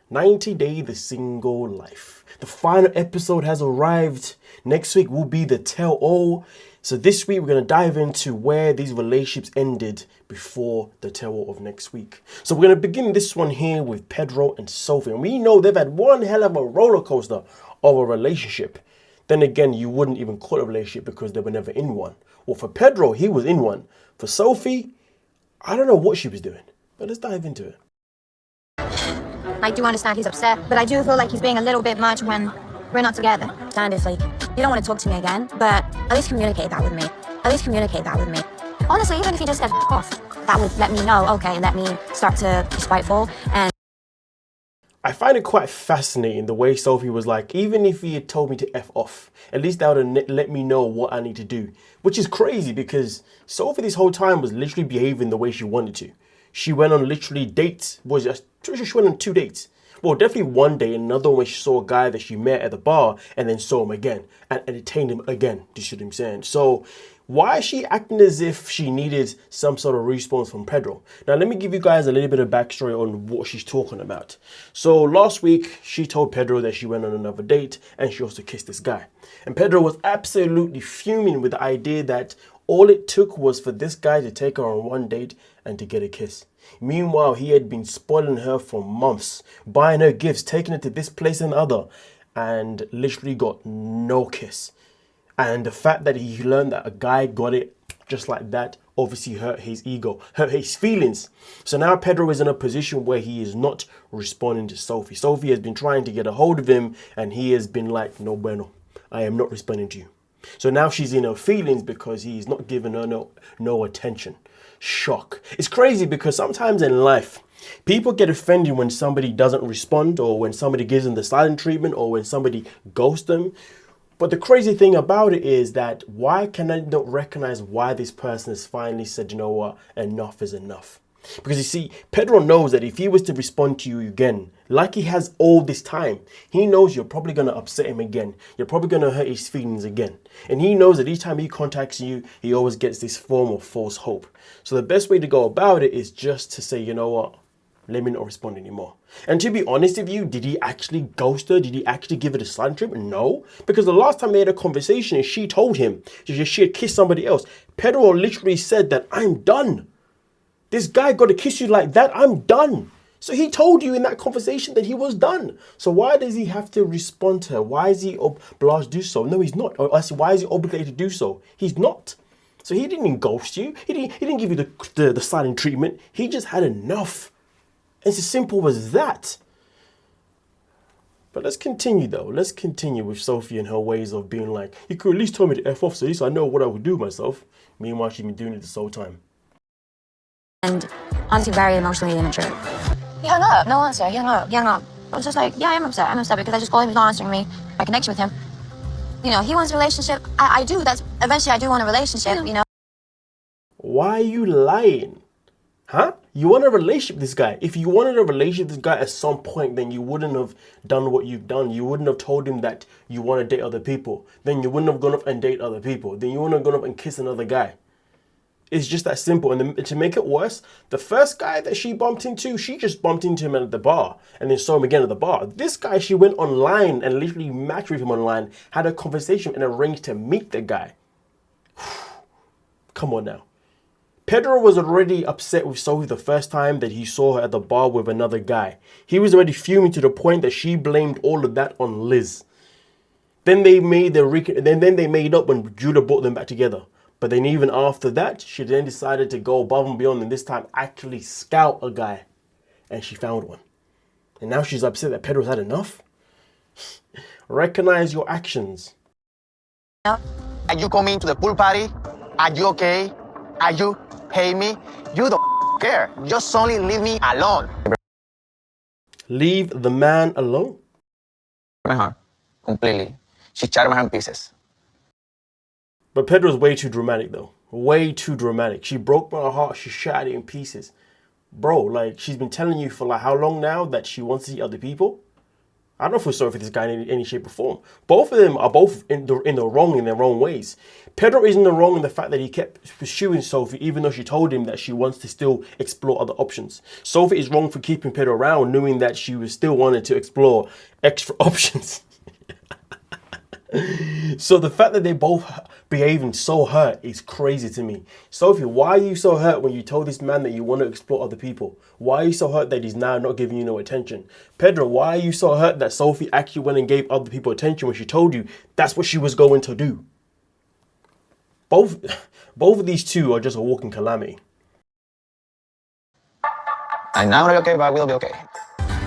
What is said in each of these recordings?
90 Day The Single Life. The final episode has arrived. Next week will be the tell-all. So this week we're going to dive into where these relationships ended before the tell-all of next week. So we're going to begin this one here with Pedro and Sophie. And we know they've had one hell of a roller coaster of a relationship. Then again, you wouldn't even call it a relationship because they were never in one. Well, for Pedro, he was in one. For Sophie, I don't know what she was doing. But let's dive into it. I do understand he's upset, but I do feel like he's being a little bit much when we're not together. And it's like, you don't want to talk to me again, but at least communicate that with me. At least communicate that with me. Honestly, even if he just said off, that would let me know, okay, let me start to be spiteful. And I find it quite fascinating the way Sophie was like, even if he had told me to F off, at least that would have let me know what I need to do. Which is crazy because Sophie this whole time was literally behaving the way she wanted to. She went on literally dates. She went on 2 dates. Well, definitely one day, another one when she saw a guy that she met at the bar and then saw him again and entertained him again. Do you see what I'm saying? So why is she acting as if she needed some sort of response from Pedro? Now, let me give you guys a little bit of backstory on what she's talking about. So last week, she told Pedro that she went on another date and she also kissed this guy. And Pedro was absolutely fuming with the idea that all it took was for this guy to take her on one date and to get a kiss. Meanwhile, he had been spoiling her for months, buying her gifts, taking her to this place and other, and literally got no kiss. And the fact that he learned that a guy got it just like that obviously hurt his ego, hurt his feelings. So now Pedro is in a position where he is not responding to Sophie. Sophie has been trying to get a hold of him and he has been like, no bueno, I am not responding to you. So now she's in her feelings because he's not giving her no attention. Shock. It's crazy because sometimes in life, people get offended when somebody doesn't respond or when somebody gives them the silent treatment or when somebody ghosts them. But the crazy thing about it is that why can I not recognize why this person has finally said, you know what, enough is enough? Because you see, Pedro knows that if he was to respond to you again, like he has all this time, he knows you're probably going to upset him again. You're probably going to hurt his feelings again. And he knows that each time he contacts you, he always gets this form of false hope. So the best way to go about it is just to say, you know what, let me not respond anymore. And to be honest with you, did he actually ghost her? Did he actually give her the silent treatment? No. Because the last time they had a conversation and she told him she had kissed somebody else, Pedro literally said that I'm done. This guy got to kiss you like that, I'm done. So he told you in that conversation that he was done. So why does he have to respond to her? Why is he obliged to do so? No, he's not. Or why is he obligated to do so? He's not. So he didn't ghost you. He didn't give you the silent treatment. He just had enough. It's as simple as that. But let's continue though. Let's continue with Sophie and her ways of being like, you could at least tell me to F off so at least I know what I would do myself. Meanwhile, she's been doing it this whole time. And honestly, very emotionally immature. He hung up. No answer. He hung up. I was just like, yeah, I'm upset. I'm upset because I just called him. He's not answering me. My connection with him. You know, he wants a relationship. I do. Eventually I do want a relationship, you know. Why are you lying? Huh? You want a relationship with this guy. If you wanted a relationship with this guy at some point, then you wouldn't have done what you've done. You wouldn't have told him that you want to date other people. Then you wouldn't have gone up and date other people. Then you wouldn't have gone up and kiss another guy. It's just that simple. And to make it worse, the first guy that she bumped into, she just bumped into him at the bar and then saw him again at the bar. This guy, she went online and literally matched with him online, had a conversation and arranged to meet the guy. Come on now. Pedro was already upset with Sophie the first time that he saw her at the bar with another guy. He was already fuming to the point that she blamed all of that on Liz. Then they made up when Judah brought them back together. But then even after that, she then decided to go above and beyond and this time actually scout a guy. And she found one. And now she's upset that Pedro's had enough. Recognize your actions. Are you coming to the pool party? Are you okay? Are you hate me? You don't care. Just only leave me alone. Leave the man alone? Completely. She shattered my hand in pieces. But Pedro's way too dramatic though. Way too dramatic. She broke my heart. She shattered it in pieces. Bro, like she's been telling you for like how long now that she wants to see other people? I don't feel sorry for this guy in any shape or form. Both of them are both in the wrong in their own ways. Pedro is in the wrong in the fact that he kept pursuing Sophie even though she told him that she wants to still explore other options. Sophie is wrong for keeping Pedro around knowing that she was still wanted to explore extra options. So the fact that they both behaving so hurt is crazy to me. Sophie, why are you so hurt when you told this man that you want to explore other people? Why are you so hurt that he's now not giving you no attention? Pedro, why are you so hurt that Sophie actually went and gave other people attention when she told you that's what she was going to do? Both of these two are just a walking calamity. I'm not really okay, but we'll be okay.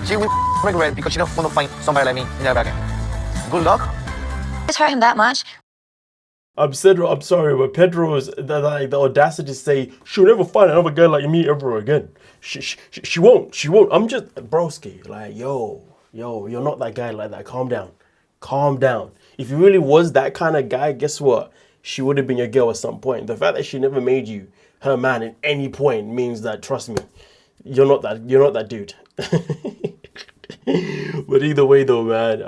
She will regret because she don't want to find somebody like me in the back end. Good luck. It's hurt him that much. I'm sorry, but Pedro is the audacity to say she'll never find another guy like me ever again. She won't. I'm just broski. Like, yo, you're not that guy like that. Calm down. If you really was that kind of guy, guess what? She would have been your girl at some point. The fact that she never made you her man at any point means that, trust me, you're not that dude. But either way though, man,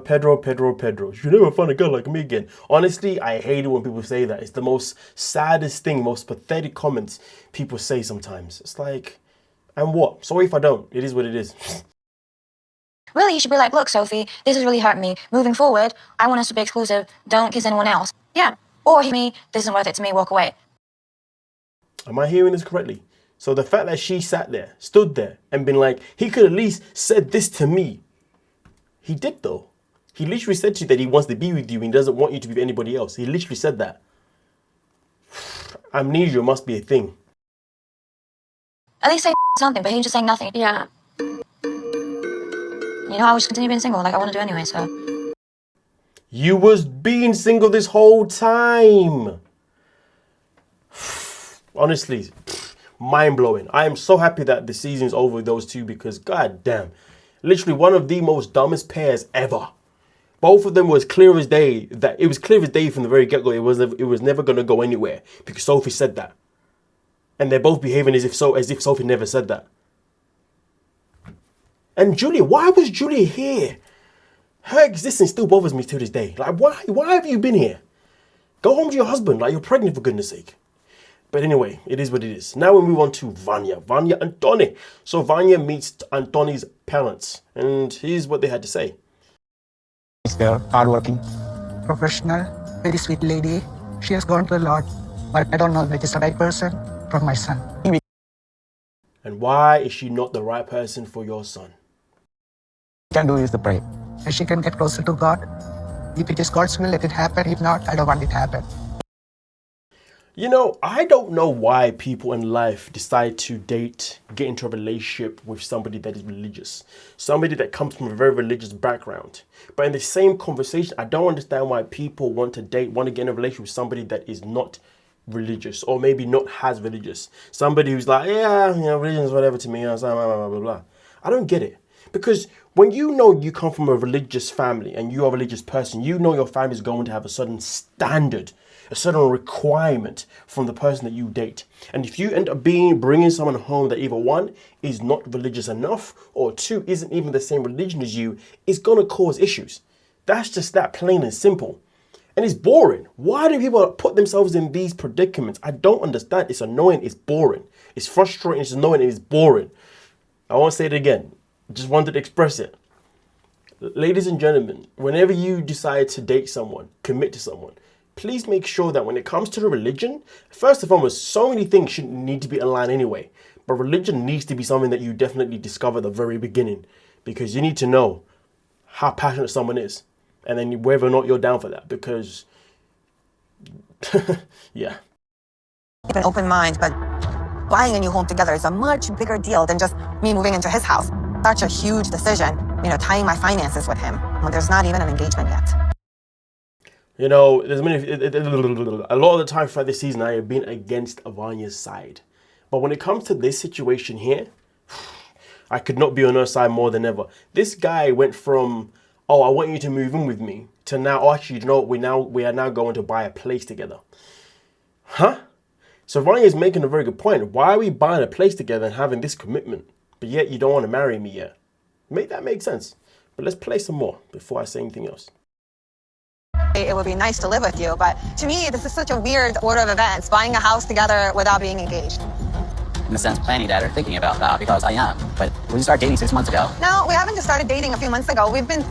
Pedro, you never find a girl like me again. Honestly, I hate it when people say that. It's the most saddest thing, most pathetic comments people say sometimes. It's like, and what? Sorry if I don't. It is what it is. Really, you should be like, look, Sophie, this is really hurting me. Moving forward, I want us to be exclusive. Don't kiss anyone else. Yeah. Or me, this isn't worth it to me, walk away. Am I hearing this correctly? So the fact that she sat there, stood there, and been like, he could at least said this to me. He did though. He literally said to you that he wants to be with you and he doesn't want you to be with anybody else. He literally said that. Amnesia must be a thing. At least say something, but he was just saying nothing. Yeah. You know, I would just continue being single like I want to do anyway, so. You was being single this whole time. Honestly, mind-blowing. I am so happy that the season's over with those two because, god damn, literally one of the most dumbest pairs ever. Both of them was clear as day. That it was clear as day from the very get-go. It was never going to go anywhere because Sophie said that, and they're both behaving as if Sophie never said that. And Julia, why was Julia here? Her existence still bothers me to this day. Like, why have you been here? Go home to your husband. Like, you're pregnant, for goodness sake. But anyway, it is what it is. Now we move on to Vanja. Vanja and Tony. So Vanja meets Antoni's parents, and here's what they had to say. This girl, hardworking. Professional, very sweet lady. She has gone through a lot, but I don't know if it is the right person for my son. And why is she not the right person for your son? Can do is the pray. And she can get closer to God. If it is God's will, let it happen. If not, I don't want it to happen. You know, I don't know why people in life decide to date, get into a relationship with somebody that is religious. Somebody that comes from a very religious background. But in the same conversation, I don't understand why people want to get in a relationship with somebody that is not religious or maybe not as religious. Somebody who's like, yeah, you know, religion is whatever to me, blah, blah, blah, blah. I don't get it. Because when you know you come from a religious family and you're a religious person, you know your family is going to have a certain standard, a certain requirement from the person that you date. And if you end up bringing someone home that either one is not religious enough or two isn't even the same religion as you, it's going to cause issues. That's just that plain and simple. And it's boring. Why do people put themselves in these predicaments? I don't understand. It's annoying. It's boring. It's frustrating. It's annoying. It's boring. I won't say it again. Just wanted to express it. Ladies and gentlemen, whenever you decide to date someone, commit to someone, please make sure that when it comes to the religion, first and foremost, so many things shouldn't need to be aligned anyway. But religion needs to be something that you definitely discover at the very beginning, because you need to know how passionate someone is, and then whether or not you're down for that, because, yeah. Keep an open mind, but buying a new home together is a much bigger deal than just me moving into his house. Such a huge decision, you know, tying my finances with him when there's not even an engagement yet. You know, a lot of the time throughout this season, I have been against Vanja's side. But when it comes to this situation here, I could not be on her side more than ever. This guy went from, oh, I want you to move in with me, to now, oh, actually, you know what, we are now going to buy a place together. Huh? So Vanja is making a very good point. Why are we buying a place together and having this commitment, but yet you don't want to marry me yet? Make that make sense. But let's play some more before I say anything else. It would be nice to live with you, but to me, this is such a weird order of events, buying a house together without being engaged. In the sense, planning that or thinking about that, because I am. But we started dating 6 months ago. No, we haven't just started dating a few months ago. We've been...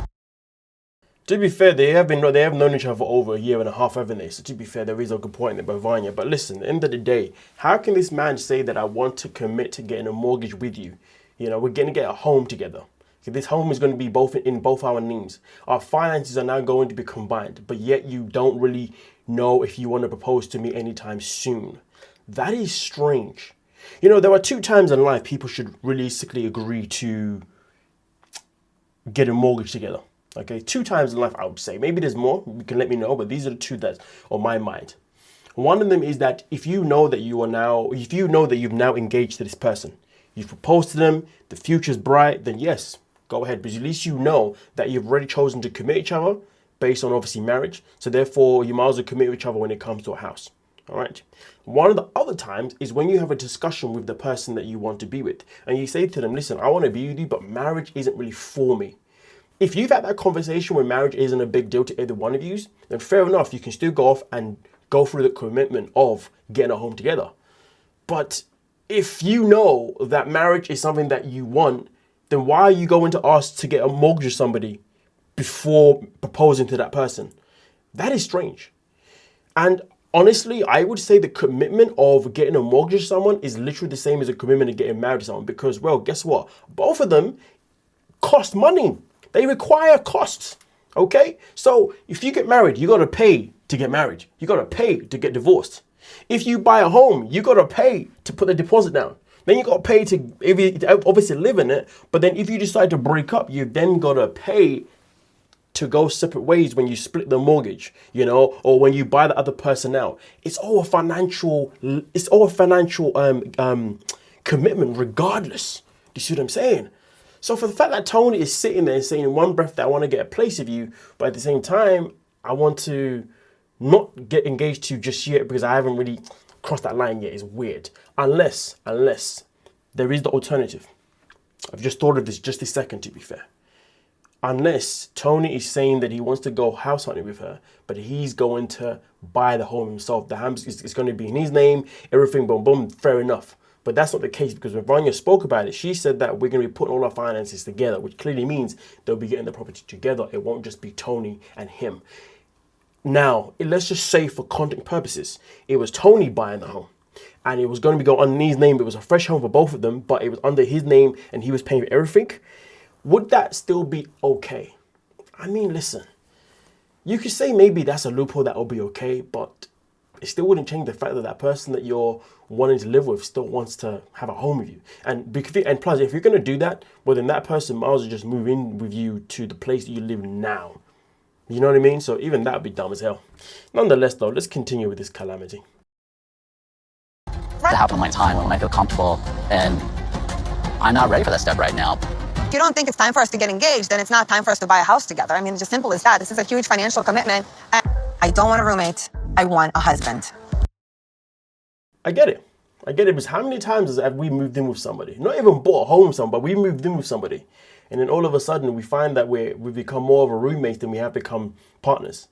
To be fair, they have known each other for over a year and a half, haven't they? So to be fair, there is a good point there by Vanja. But listen, at the end of the day, how can this man say that I want to commit to getting a mortgage with you? You know, we're going to get a home together. This home is going to be in both our names. Our finances are now going to be combined, but yet you don't really know if you want to propose to me anytime soon. That is strange. You know, there are 2 times in life people should realistically agree to get a mortgage together. Okay, 2 times in life, I would say. Maybe there's more. You can let me know, but these are the 2 that's on my mind. One of them is that if you know that you've now engaged to this person, you've proposed to them, the future's bright, then yes, go ahead. Because at least you know that you've already chosen to commit each other based on obviously marriage. So therefore, you might as well commit with each other when it comes to a house. All right. One of the other times is when you have a discussion with the person that you want to be with, and you say to them, listen, I want to be with you, but marriage isn't really for me. If you've had that conversation where marriage isn't a big deal to either one of you, then fair enough, you can still go off and go through the commitment of getting a home together. But if you know that marriage is something that you want, then why are you going to ask to get a mortgage with somebody before proposing to that person? That is strange. And honestly, I would say the commitment of getting a mortgage to someone is literally the same as a commitment of getting married to someone, because, well, guess what? Both of them cost money. They require costs. Okay? So if you get married, you got to pay to get married. You got to pay to get divorced. If you buy a home, you got to pay to put the deposit down. Then you got to pay to obviously live in it. But then if you decide to break up, you then got to pay to go separate ways when you split the mortgage, you know, or when you buy the other person out. It's all a financial commitment regardless. Do you see what I'm saying? So for the fact that Tony is sitting there saying in one breath that I want to get a place with you, but at the same time, I want to not get engaged to you just yet because I haven't really crossed that line yet, is weird. Unless there is the alternative. I've just thought of this just a second, to be fair. Unless Tony is saying that he wants to go house hunting with her, but he's going to buy the home himself. The house is going to be in his name, everything, boom, boom, fair enough. But that's not the case, because when Vanja spoke about it, she said that we're going to be putting all our finances together, which clearly means they'll be getting the property together. It won't just be Tony and him. Now, let's just say for content purposes, it was Tony buying the home. And it was going to be going under his name. It was a fresh home for both of them, but it was under his name and he was paying for everything. Would that still be okay? I mean, listen, you could say maybe that's a loophole that will be okay, but it still wouldn't change the fact that that person that you're wanting to live with still wants to have a home with you. And plus, if you're going to do that, well, then that person might as well just move in with you to the place that you live now. You know what I mean? So even that would be dumb as hell. Nonetheless, though, let's continue with this calamity. To happen in my time when I feel comfortable, and I'm not ready for that step right now. If you don't think it's time for us to get engaged, then it's not time for us to buy a house together. I mean, it's as simple as that. This is a huge financial commitment. And I don't want a roommate. I want a husband. I get it. Because how many times have we moved in with somebody? Not even bought a home with somebody, but we moved in with somebody. And then all of a sudden we find that we've become more of a roommate than we have become partners.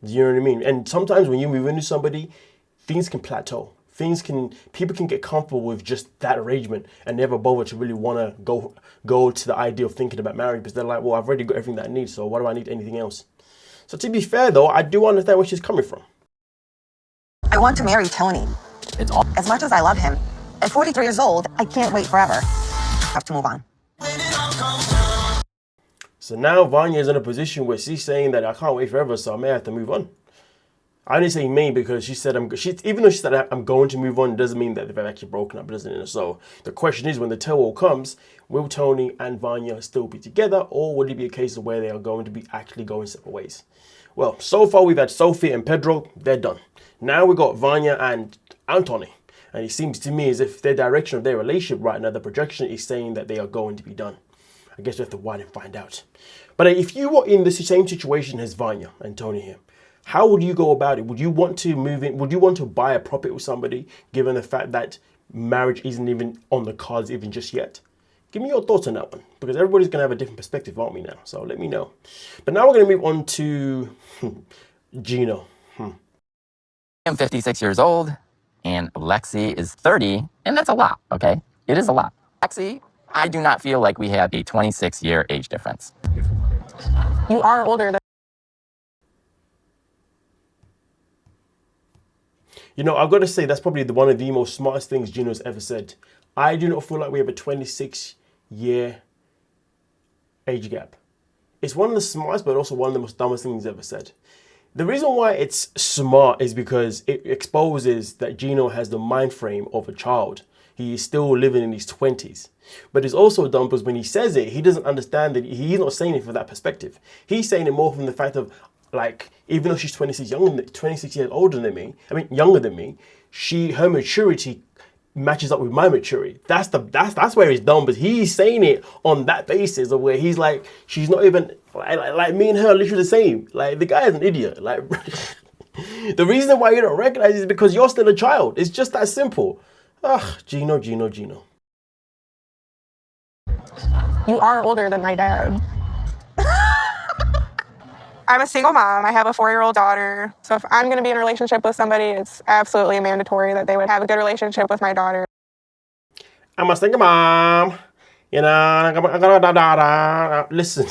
Do you know what I mean? And sometimes when you move into somebody, things can plateau. People can get comfortable with just that arrangement and never bother to really want to go to the idea of thinking about marriage, because they're like, well, I've already got everything that I need, so why do I need anything else? So to be fair though, I do understand where she's coming from. I want to marry Tony. It's all As much as I love him, at 43 years old, I can't wait forever. I have to move on. So now Vanja is in a position where she's saying that I can't wait forever, so I may have to move on. I didn't say me because she said even though she said I'm going to move on, it doesn't mean that they've actually broken up, doesn't it? So the question is, when the tell-all comes, will Tony and Vanja still be together, or would it be a case of where they are going to be actually going separate ways? Well, so far we've had Sophie and Pedro, they're done. Now we've got Vanja and Tony. And it seems to me as if their direction of their relationship right now, the projection is saying that they are going to be done. I guess we have to wait and find out. But if you were in the same situation as Vanja and Tony here, how would you go about it? Would you want to move in? Would you want to buy a property with somebody, given the fact that marriage isn't even on the cards even just yet? Give me your thoughts on that one, because everybody's going to have a different perspective, aren't we now? So let me know. But now we're going to move on to Gino. I'm 56 years old, and Lexi is 30, and that's a lot, okay? It is a lot. Lexi, I do not feel like we have a 26-year age difference. You are older than. You know, I've got to say, that's probably one of the most smartest things Gino's ever said. I do not feel like we have a 26-year age gap. It's one of the smartest, but also one of the most dumbest things he's ever said. The reason why it's smart is because it exposes that Gino has the mind frame of a child. He is still living in his 20s. But it's also dumb because when he says it, he doesn't understand that he's not saying it from that perspective. He's saying it more from the fact of, like, even though she's 26 years older than me, younger than me, her maturity matches up with my maturity. That's where it's dumb, but he's saying it on that basis of where he's like, she's not even like me and her are literally the same. Like, the guy is an idiot. Like, the reason why you don't recognize it is because you're still a child. It's just that simple. Gino. You are older than my dad. I'm a single mom. I have a 4-year-old daughter. So if I'm going to be in a relationship with somebody, it's absolutely mandatory that they would have a good relationship with my daughter. I'm a single mom. You know, listen.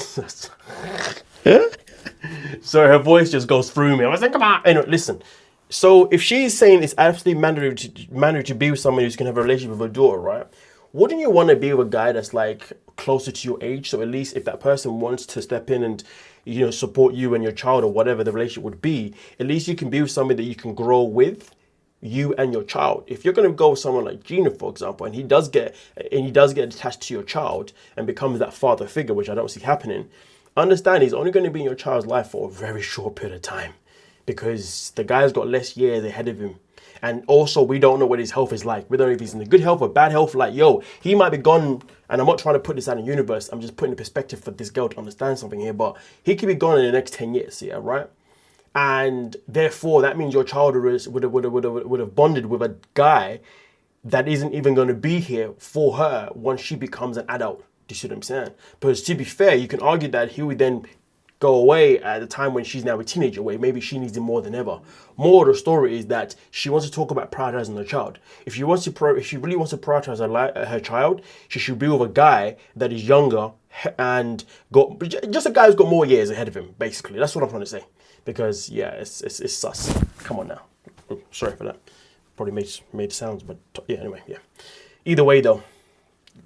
Sorry, her voice just goes through me. I'm a single mom. Anyway, listen. So if she's saying it's absolutely mandatory to be with someone who's going to have a relationship with her daughter, right? Wouldn't you want to be with a guy that's like closer to your age? So at least if that person wants to step in and, you know, support you and your child or whatever the relationship would be, at least you can be with somebody that you can grow with, you and your child. If you're going to go with someone like Gino, for example, and he does get attached to your child and becomes that father figure, which I don't see happening, understand he's only going to be in your child's life for a very short period of time, because the guy's got less years ahead of him. And also, we don't know what his health is like. We don't know if he's in good health or bad health. Like, yo, he might be gone. And I'm not trying to put this out in the universe. I'm just putting the perspective for this girl to understand something here. But he could be gone in the next 10 years, yeah, right? And therefore, that means your child would have bonded with a guy that isn't even going to be here for her once she becomes an adult. Do you see what I'm saying? Because to be fair, you can argue that he would then go away at the time when she's now a teenager, where maybe she needs him more than ever. More of the story is that she wants to talk about prioritizing her child. If she really wants to prioritize her child, she should be with a guy that is younger and just a guy who's got more years ahead of him. Basically, that's what I'm trying to say. Because yeah, it's sus. Come on now. Sorry for that. Probably made sounds, but yeah. Anyway, yeah. Either way though,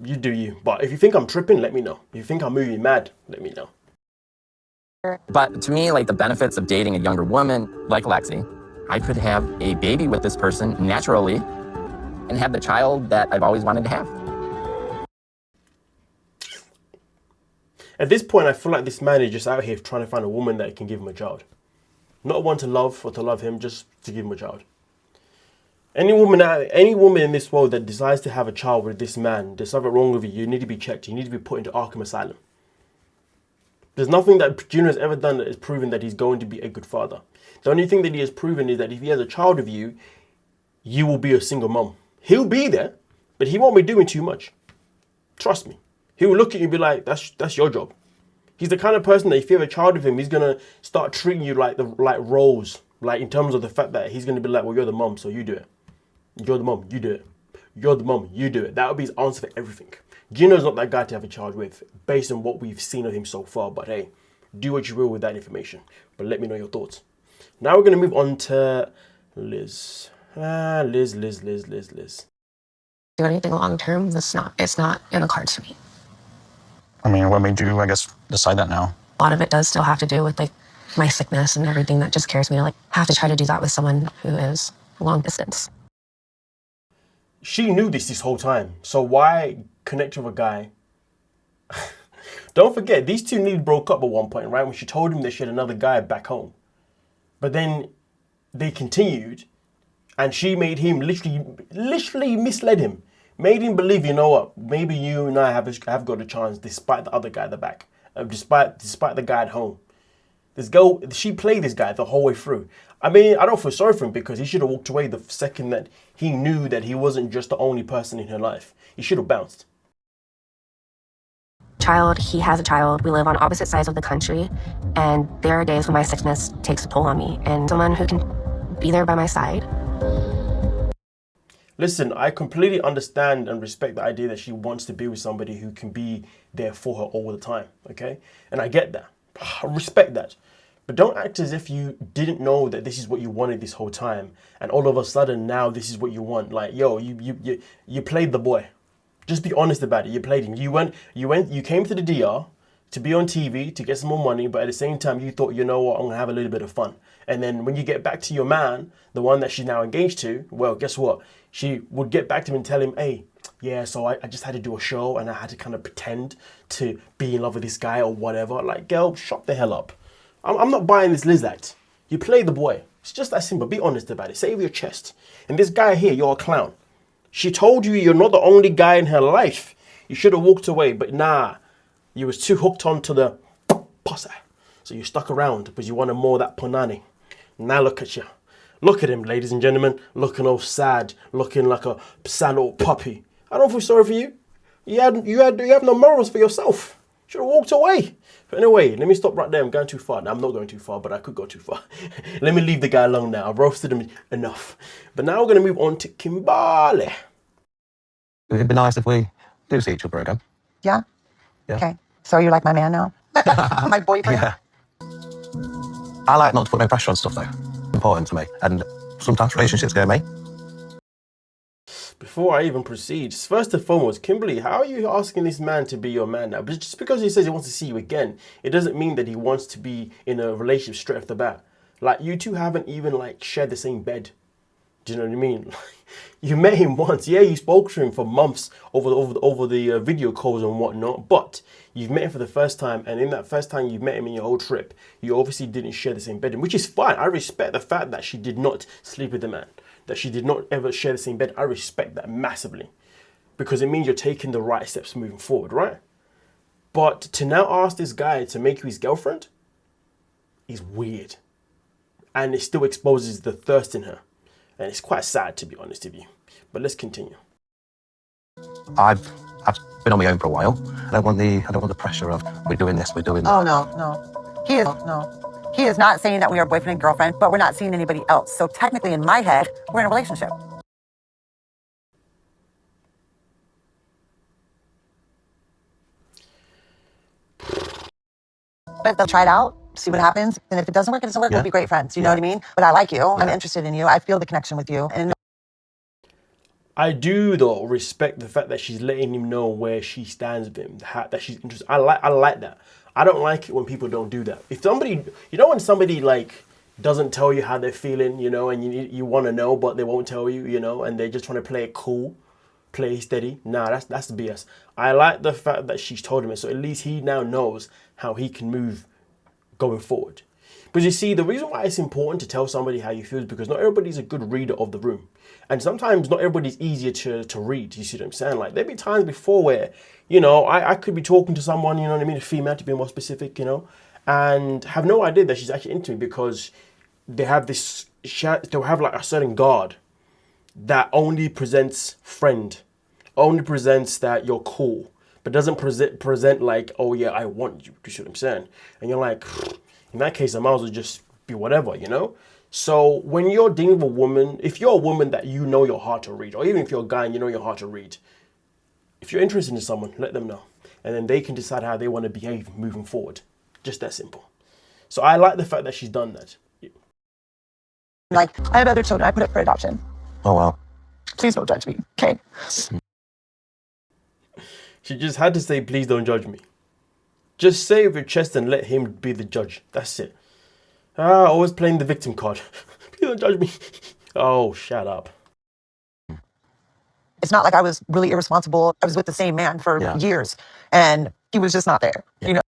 you do you. But if you think I'm tripping, let me know. If you think I'm moving mad, let me know. But to me, like, the benefits of dating a younger woman like Lexi, I could have a baby with this person naturally and have the child that I've always wanted to have. At this point, I feel like this man is just out here trying to find a woman that can give him a child. Not one to love or to love him, just to give him a child. Any woman in this world that decides to have a child with this man, there's something wrong with you. You need to be checked. You need to be put into Arkham Asylum. There's nothing that Gino has ever done that has proven that he's going to be a good father. The only thing that he has proven is that if he has a child with you, you will be a single mom. He'll be there, but he won't be doing too much. Trust me. He will look at you and be like, that's your job. He's the kind of person that if you have a child with him, he's going to start treating you like roles. Like, in terms of the fact that he's going to be like, well, you're the mom, so you do it. You're the mom, you do it. You're the mom, you do it. That would be his answer for everything. Gino's not that guy to have a child with, based on what we've seen of him so far. But hey, do what you will with that information. But let me know your thoughts. Now we're going to move on to Liz. Liz. Do anything long term, it's not in the cards for me. I mean, what made you, I guess, decide that now? A lot of it does still have to do with like my sickness and everything that just scares me to like have to try to do that with someone who is long distance. She knew this whole time, so why connect with a guy? Don't forget, these two nearly broke up at one point, right? When she told him that she had another guy back home. But then they continued, and she made him literally misled him. Made him believe, you know what, maybe you and I have got a chance despite the other guy at the back. Despite the guy at home. This girl, she played this guy the whole way through. I mean, I don't feel sorry for him because he should have walked away the second that he knew that he wasn't just the only person in her life. He should have bounced. child, he has a child. We live on opposite sides of the country, and there are days when my sickness takes a toll on me, and someone who can be there by my side. Listen, I completely understand and respect the idea that she wants to be with somebody who can be there for her all the time, okay? And I get that. I respect that. But don't act as if you didn't know that this is what you wanted this whole time, and all of a sudden now this is what you want. Like, yo, you played the boy. Just be honest about it. You played him. You came to the DR to be on TV, to get some more money, but at the same time you thought, you know what, I'm gonna have a little bit of fun. And then when you get back to your man, the one that she's now engaged to, well, guess what? She would get back to him and tell him, hey, yeah, so I just had to do a show and I had to kind of pretend to be in love with this guy or whatever. Like, girl, shut the hell up. I'm not buying this Liz act. You play the boy. It's just that simple. Be honest about it. Save your chest. And this guy here, you're a clown. She told you you're not the only guy in her life. You should have walked away, but nah. You was too hooked on to the pussy. So you stuck around because you wanted more of that punani. Now look at you. Look at him, ladies and gentlemen. Looking all sad. Looking like a sad old puppy. I don't feel sorry for you. You have no morals for yourself. Should have walked away. But anyway, let me stop right there. I'm going too far. Now, I'm not going too far, but I could go too far. Let me leave the guy alone now. I've roasted him enough. But now we're going to move on to Kimberly. It'd be nice if we do see each other again. Yeah? Yeah. Okay. So you're like my man now? My boyfriend? Yeah. I like not to put no pressure on stuff, though. Important to me. And sometimes relationships scare me. Before I even proceed, first and foremost, Kimberly, how are you asking this man to be your man now? But just because he says he wants to see you again, it doesn't mean that he wants to be in a relationship straight off the bat. Like, you two haven't even, like, shared the same bed. Do you know what I mean? You met him once. Yeah, you spoke to him for months over the video calls and whatnot. But you've met him for the first time. And in that first time you've met him in your whole trip, you obviously didn't share the same bed. Which is fine. I respect the fact that she did not sleep with the man. That she did not ever share the same bed. I respect that massively. Because it means you're taking the right steps moving forward, right? But to now ask this guy to make you his girlfriend is weird. And it still exposes the thirst in her. And it's quite sad, to be honest with you. But let's continue. I've been on my own for a while. I don't want the pressure of we're doing this, we're doing that. Oh, no. He is not saying that we are boyfriend and girlfriend, but we're not seeing anybody else. So technically, in my head, we're in a relationship. But they'll try it out, see what happens. And if it doesn't work, it doesn't work. Yeah. We'll be great friends. You know what I mean? But I like you. Yeah. I'm interested in you. I feel the connection with you. And I do, though, respect the fact that she's letting him know where she stands with him, that she's interested. I like that. I don't like it when people don't do that. If somebody, you know, when somebody like doesn't tell you how they're feeling, you know, and you want to know, but they won't tell you, you know, and they're just trying to play it cool, play steady. Nah, that's the BS. I like the fact that she's told him it, so at least he now knows how he can move going forward. But you see, the reason why it's important to tell somebody how you feel is because not everybody's a good reader of the room. And sometimes not everybody's easier to read, you see what I'm saying? Like, there'd be times before where, you know, I could be talking to someone, you know what I mean, a female to be more specific, you know, and have no idea that she's actually into me because they have this, they'll have like a certain guard that only presents friend, only presents that you're cool, but doesn't present like, oh yeah, I want you, you see what I'm saying? And you're like, in that case, I might as well just be whatever, you know? So when you're dealing with a woman, if you're a woman that you know you're hard to read, or even if you're a guy and you know you're hard to read, if you're interested in someone, let them know. And then they can decide how they want to behave moving forward. Just that simple. So I like the fact that she's done that. like, I have other children. I put up for adoption. Oh, wow. Please don't judge me, okay? She just had to say, please don't judge me. Just say it with your chest and let him be the judge. That's it. Always playing the victim card. Please don't judge me. Oh, shut up. It's not like I was really irresponsible. I was with the same man for years, and he was just not there, you know?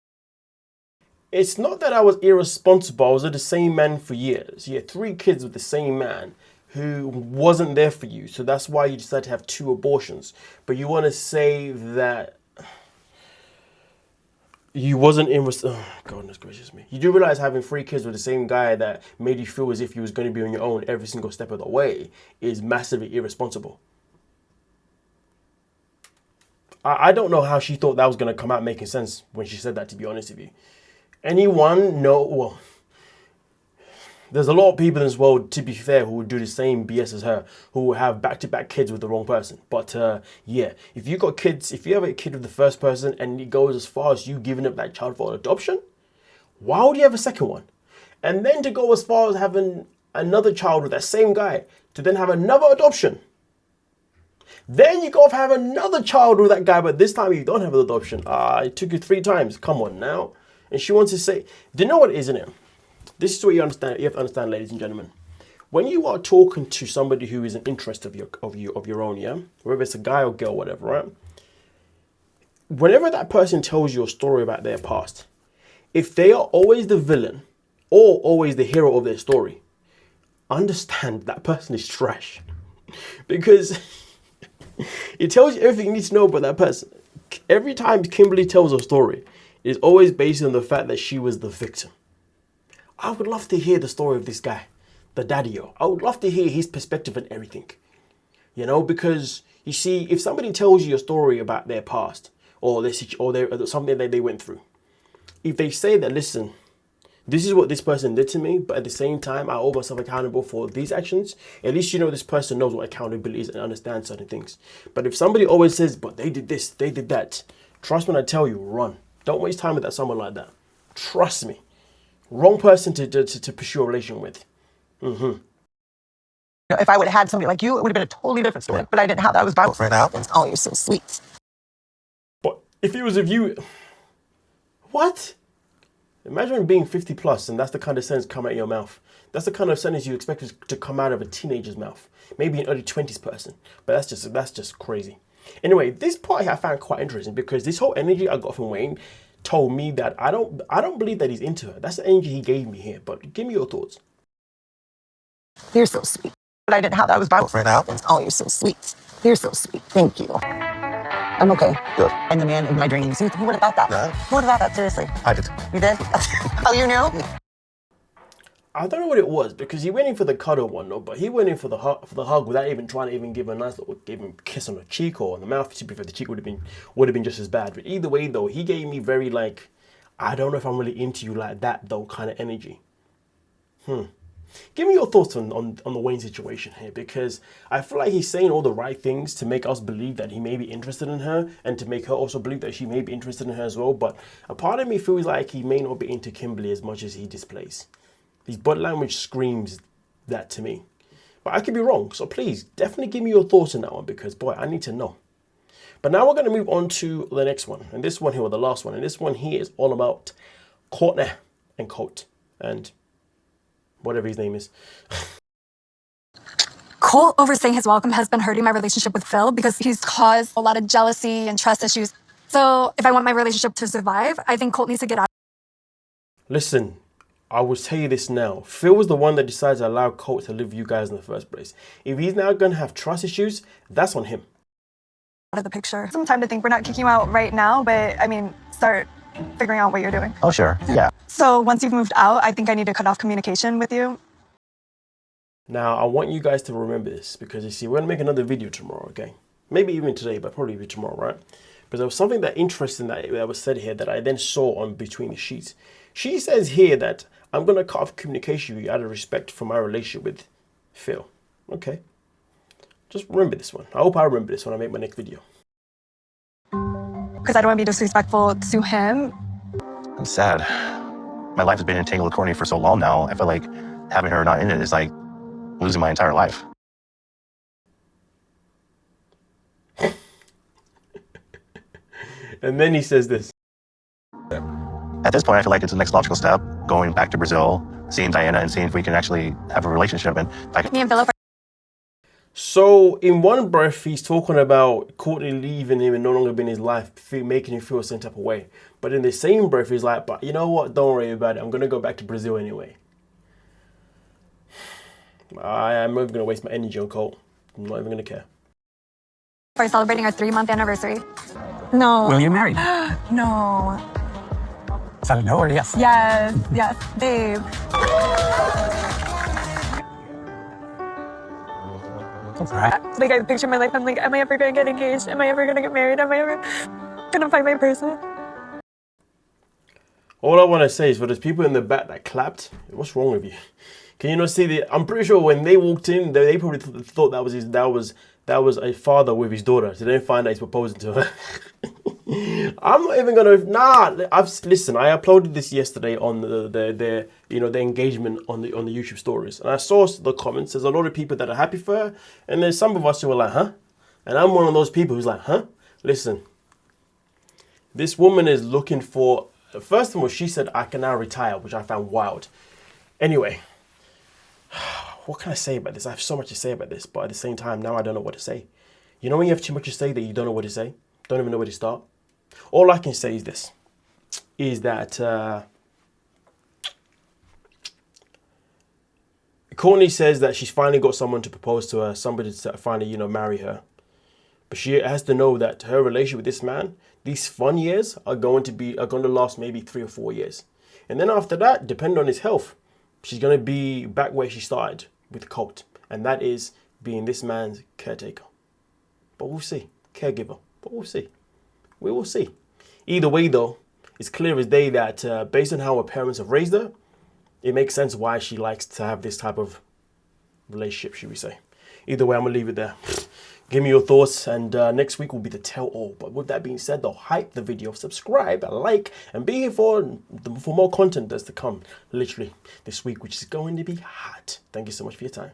It's not that I was irresponsible. I was with the same man for years. You had 3 kids with the same man who wasn't there for you. So that's why you decided to have 2 abortions. But you want to say that you wasn't in... Oh, goodness gracious me. You do realize having 3 kids with the same guy that made you feel as if you was going to be on your own every single step of the way is massively irresponsible. I don't know how she thought that was going to come out making sense when she said that, to be honest with you. Anyone know, well, there's a lot of people in this world, to be fair, who would do the same BS as her, who will have back-to-back kids with the wrong person. But yeah, if you got kids, if you have a kid with the first person and it goes as far as you giving up that child for adoption, why would you have a second one? And then to go as far as having another child with that same guy, to then have another adoption. Then you go off have another child with that guy, but this time you don't have an adoption. It took you 3 times. Come on now. And she wants to say, do you know what it is, isn't it? This is what you understand. You have to understand, ladies and gentlemen. When you are talking to somebody who is an interest of your own, yeah, whether it's a guy or girl, whatever, right? Whenever that person tells you a story about their past, if they are always the villain or always the hero of their story, understand that person is trash, because it tells you everything you need to know about that person. Every time Kimberly tells a story, it's always based on the fact that she was the victim. I would love to hear the story of this guy, the daddy-o. I would love to hear his perspective on everything. You know, because you see, if somebody tells you a story about their past or something that they went through, if they say that, listen, this is what this person did to me, but at the same time, I hold myself accountable for these actions, at least you know this person knows what accountability is and understands certain things. But if somebody always says, but they did this, they did that, trust when I tell you, run. Don't waste time with someone like that. Trust me. Wrong person to pursue a relation with. Mm-hmm. If I would have had somebody like you, it would have been a totally different story. But I didn't have that. I was by right now. Oh, you're so sweet. But if it was of you, what? Imagine being 50 plus and that's the kind of sentence come out of your mouth. That's the kind of sentence you expect to come out of a teenager's mouth. Maybe an early 20s person. But that's just crazy. Anyway, this part I found quite interesting because this whole energy I got from Wayne told me that I don't believe that he's into her. That's the energy he gave me here. But give me your thoughts. You're so sweet. But I didn't have that. I was by right now. Oh, you're so sweet. You're so sweet. Thank you. I'm okay. Good. And the man in my dreams. Who would have thought that? Yeah. Who would have thought that? Seriously. I did. You did? Oh, you knew? I don't know what it was because he went in for the cuddle one, no, but he went in for the hug without even trying to even give a nice little kiss on the cheek or on the mouth. To be fair, the cheek would have been just as bad. But either way, though, he gave me very like, I don't know if I'm really into you like that though kind of energy. Give me your thoughts on the Wayne situation here, because I feel like he's saying all the right things to make us believe that he may be interested in her and to make her also believe that she may be interested in her as well. But a part of me feels like he may not be into Kimberly as much as he displays. His body language screams that to me. But I could be wrong. So please, definitely give me your thoughts on that one because, boy, I need to know. But now we're going to move on to the next one. And this one here, or the last one. And this one here is all about Cortney and Colt. And whatever his name is. Colt overstaying his welcome has been hurting my relationship with Phil because he's caused a lot of jealousy and trust issues. So if I want my relationship to survive, I think Colt needs to get out. Listen, I will tell you this now. Phil was the one that decided to allow Colt to live with you guys in the first place. If he's now going to have trust issues, that's on him. Out of the picture. Some time to think. We're not kicking you out right now, but I mean, start figuring out what you're doing. Oh, sure. Yeah. So once you've moved out, I think I need to cut off communication with you. Now, I want you guys to remember this because you see, we're going to make another video tomorrow, okay? Maybe even today, but probably tomorrow, right? Because there was something that interesting that was said here that I then saw on Between the Sheets. She says here that I'm going to cut off communication with you out of respect for my relationship with Phil. Okay. Just remember this one. I hope I remember this when I make my next video. Because I don't want to be disrespectful to him. I'm sad. My life has been entangled with Cortney for so long now. I feel like having her not in it is like losing my entire life. And then he says this. At this point, I feel like it's the next logical step, going back to Brazil, seeing Diana and seeing if we can actually have a relationship. And if I can... Me and Philip. So in one breath, he's talking about Cortney leaving him and no longer being in his life, making him feel sent up away. But in the same breath, he's like, but you know what? Don't worry about it. I'm going to go back to Brazil anyway. I'm not even going to waste my energy on Colt. I'm not even going to care. We're celebrating our 3-month anniversary. No. Will you marry? No. Is that a no or yes? Yes, yes, babe. That's all right. Like, I picture my life, I'm like, am I ever gonna get engaged? Am I ever gonna get married? Am I ever gonna find my person? All I want to say is for those people in the back that clapped, what's wrong with you? Can you not see the? I'm pretty sure when they walked in, they probably thought that was a father with his daughter. So they didn't find out he's proposing to her. I'm not even gonna. Listen. I uploaded this yesterday on the engagement on the YouTube stories, and I saw the comments. There's a lot of people that are happy for her, and there's some of us who are like, huh? And I'm one of those people who's like, huh? Listen, this woman is looking for. First of all, she said, I can now retire, which I found wild. Anyway, what can I say about this? I have so much to say about this, but at the same time, now I don't know what to say. You know when you have too much to say that you don't know what to say? Don't even know where to start? All I can say is this, is that Cortney says that she's finally got someone to propose to her, somebody to finally, marry her. But she has to know that her relationship with this man, these fun years are going to last maybe 3 or 4 years. And then after that, depending on his health, she's going to be back where she started with Colt. And that is being this man's caretaker. But we'll see. Caregiver. But we'll see. We will see. Either way, though, it's clear as day that based on how her parents have raised her, it makes sense why she likes to have this type of relationship, should we say. Either way, I'm going to leave it there. Give me your thoughts, and next week will be the tell-all. But with that being said, though, hype the video, subscribe, like, and be here for more content that's to come, literally, this week, which is going to be hot. Thank you so much for your time.